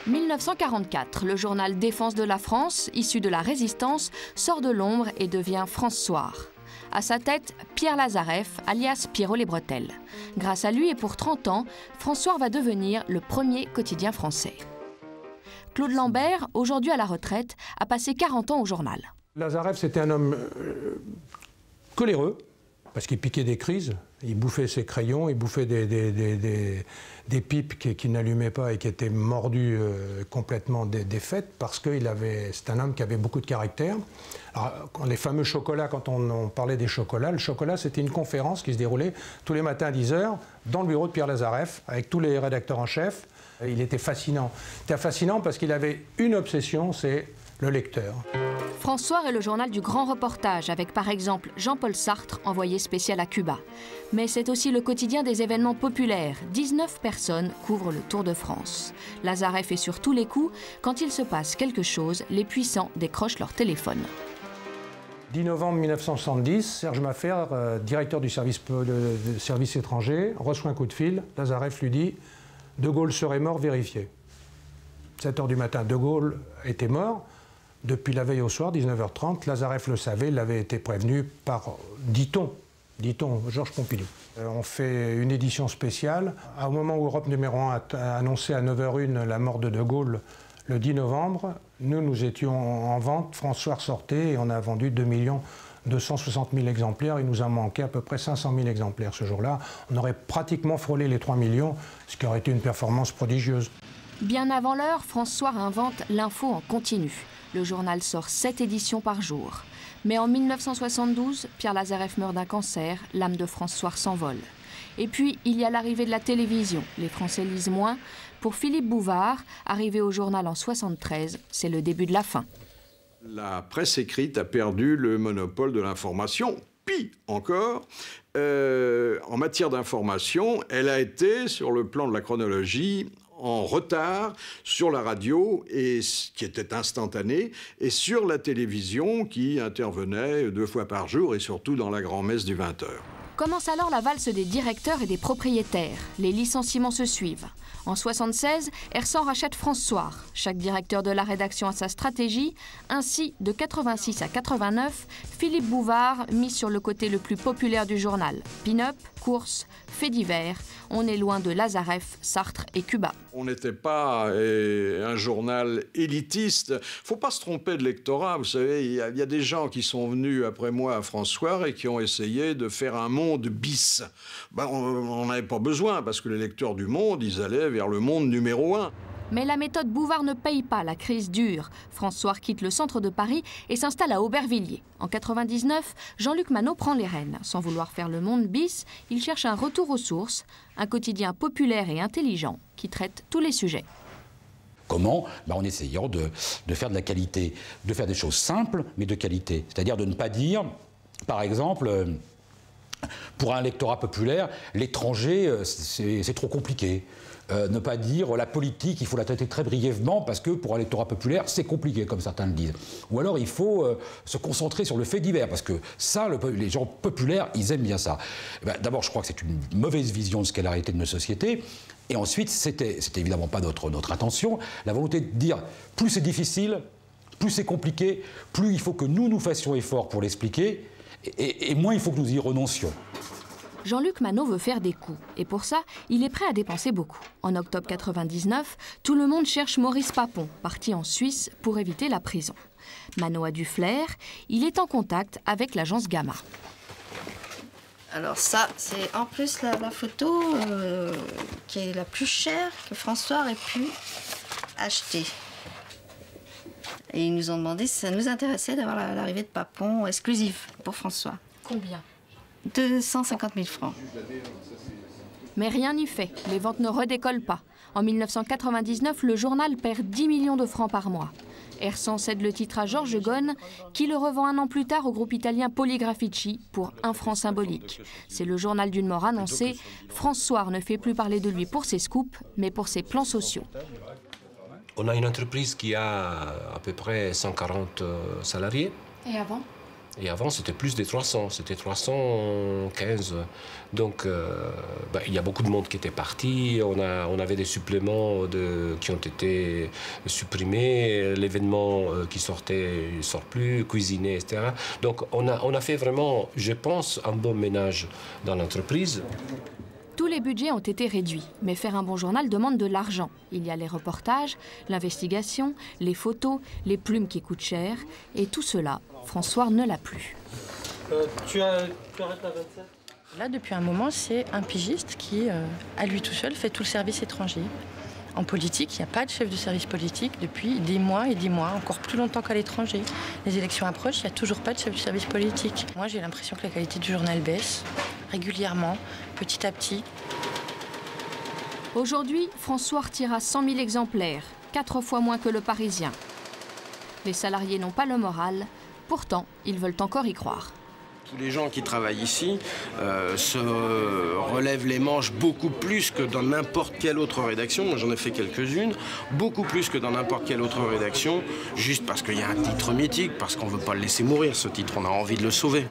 1944, le journal Défense de la France, issu de la Résistance, sort de l'ombre et devient France Soir. À sa tête, Pierre Lazareff, alias Pierrot les Bretelles. Grâce à lui et pour 30 ans, France Soir va devenir le premier quotidien français. Claude Lambert, aujourd'hui à la retraite, a passé 40 ans au journal. Lazareff, c'était un homme coléreux, parce qu'il piquait des crises, il bouffait ses crayons, il bouffait des pipes qui n'allumaient pas et qui étaient mordues complètement défaites, parce que c'est un homme qui avait beaucoup de caractère. Alors, les fameux chocolats, quand on parlait des chocolats, le chocolat, c'était une conférence qui se déroulait tous les matins à 10 h dans le bureau de Pierre Lazareff, avec tous les rédacteurs en chef. Il était fascinant. Il était fascinant parce qu'il avait une obsession, c'est le lecteur. France Soir est le journal du grand reportage, avec par exemple Jean-Paul Sartre, envoyé spécial à Cuba. Mais c'est aussi le quotidien des événements populaires. 19 personnes couvrent le Tour de France. Lazareff est sur tous les coups. Quand il se passe quelque chose, les puissants décrochent leur téléphone. 10 novembre 1970, Serge Maffert, directeur du service étranger, reçoit un coup de fil. Lazareff lui dit « De Gaulle serait mort, vérifié ». 7 h du matin, De Gaulle était mort. Depuis la veille au soir, 19 h 30, Lazareff le savait, il avait été prévenu par, dit-on, Georges Pompidou. On fait une édition spéciale. Au moment où Europe numéro 1 a annoncé à 9 h 01 la mort de De Gaulle le 10 novembre, nous étions en vente, France Soir sortait et on a vendu 2 260 000 exemplaires. Il nous en manquait à peu près 500 000 exemplaires ce jour-là. On aurait pratiquement frôlé les 3 millions, ce qui aurait été une performance prodigieuse. Bien avant l'heure, France Soir invente l'info en continu. Le journal sort 7 éditions par jour. Mais en 1972, Pierre Lazareff meurt d'un cancer, l'âme de France Soir s'envole. Et puis, il y a l'arrivée de la télévision. Les Français lisent moins. Pour Philippe Bouvard, arrivé au journal en 1973, c'est le début de la fin. La presse écrite a perdu le monopole de l'information. Pis encore, en matière d'information, elle a été, sur le plan de la chronologie, en retard sur la radio, qui était instantanée, et sur la télévision qui intervenait 2 fois par jour et surtout dans la grand-messe du 20 h. Commence alors la valse des directeurs et des propriétaires. Les licenciements se suivent. En 1976, R100 rachète France Soir. Chaque directeur de la rédaction a sa stratégie. Ainsi, de 86 à 89, Philippe Bouvard mise sur le côté le plus populaire du journal. Pin-up, courses, faits divers. On est loin de Lazareff, Sartre et Cuba. On n'était pas un journal élitiste. Faut pas se tromper de lectorat. Vous savez, il y a des gens qui sont venus après moi à France Soir et qui ont essayé de faire un monde bis. Ben, on n'avait pas besoin, parce que les lecteurs du Monde, ils allaient vers le Monde numéro 1. Mais la méthode Bouvard ne paye pas, la crise dure. France Soir quitte le centre de Paris et s'installe à Aubervilliers. En 1999, Jean-Luc Manot prend les rênes. Sans vouloir faire le monde bis, il cherche un retour aux sources, un quotidien populaire et intelligent qui traite tous les sujets. Comment? En essayant de faire de la qualité, de faire des choses simples, mais de qualité. C'est-à-dire de ne pas dire, par exemple, pour un lectorat populaire, l'étranger, c'est trop compliqué. Ne pas dire la politique, il faut la traiter très brièvement parce que pour un lectorat populaire, c'est compliqué, comme certains le disent. Ou alors il faut se concentrer sur le fait divers parce que ça, les gens populaires, ils aiment bien ça. D'abord, je crois que c'est une mauvaise vision de ce qu'est la réalité de nos sociétés. Et ensuite, c'était évidemment pas notre intention. La volonté de dire plus c'est difficile, plus c'est compliqué, plus il faut que nous fassions effort pour l'expliquer et moins il faut que nous y renoncions. Jean-Luc Manot veut faire des coups. Et pour ça, il est prêt à dépenser beaucoup. En octobre 1999, tout le monde cherche Maurice Papon, parti en Suisse pour éviter la prison. Manot a du flair. Il est en contact avec l'agence Gamma. Alors ça, c'est en plus la photo qui est la plus chère que France Soir ait pu acheter. Et ils nous ont demandé si ça nous intéressait d'avoir l'arrivée de Papon exclusive pour France Soir. Combien ? 250 000 francs. Mais rien n'y fait, les ventes ne redécollent pas. En 1999, le journal perd 10 millions de francs par mois. R100 cède le titre à Georges Ghosn, qui le revend un an plus tard au groupe italien Poligrafici pour 1 franc symbolique. C'est le journal d'une mort annoncée. France Soir ne fait plus parler de lui pour ses scoops, mais pour ses plans sociaux. On a une entreprise qui a à peu près 140 salariés. Et avant ? Et avant, c'était plus des 300, c'était 315. Donc, il y a beaucoup de monde qui était parti. On avait des suppléments qui ont été supprimés. L'événement qui sortait, il ne sort plus, cuisiner, etc. Donc, on a fait vraiment, je pense, un bon ménage dans l'entreprise. Tous les budgets ont été réduits, mais faire un bon journal demande de l'argent. Il y a les reportages, l'investigation, les photos, les plumes qui coûtent cher. Et tout cela, François ne l'a plus. Tu arrêtes la 27 ? Là, depuis un moment, c'est un pigiste qui, à lui tout seul, fait tout le service étranger. En politique, il n'y a pas de chef de service politique depuis des mois et des mois, encore plus longtemps qu'à l'étranger. Les élections approchent, il n'y a toujours pas de chef de service politique. Moi, j'ai l'impression que la qualité du journal baisse régulièrement, petit à petit. Aujourd'hui, François retira 100 000 exemplaires, 4 fois moins que le Parisien. Les salariés n'ont pas le moral, pourtant, ils veulent encore y croire. Tous les gens qui travaillent ici se relèvent les manches beaucoup plus que dans n'importe quelle autre rédaction. Moi, j'en ai fait quelques-unes, beaucoup plus que dans n'importe quelle autre rédaction, juste parce qu'il y a un titre mythique, parce qu'on ne veut pas le laisser mourir, ce titre, on a envie de le sauver.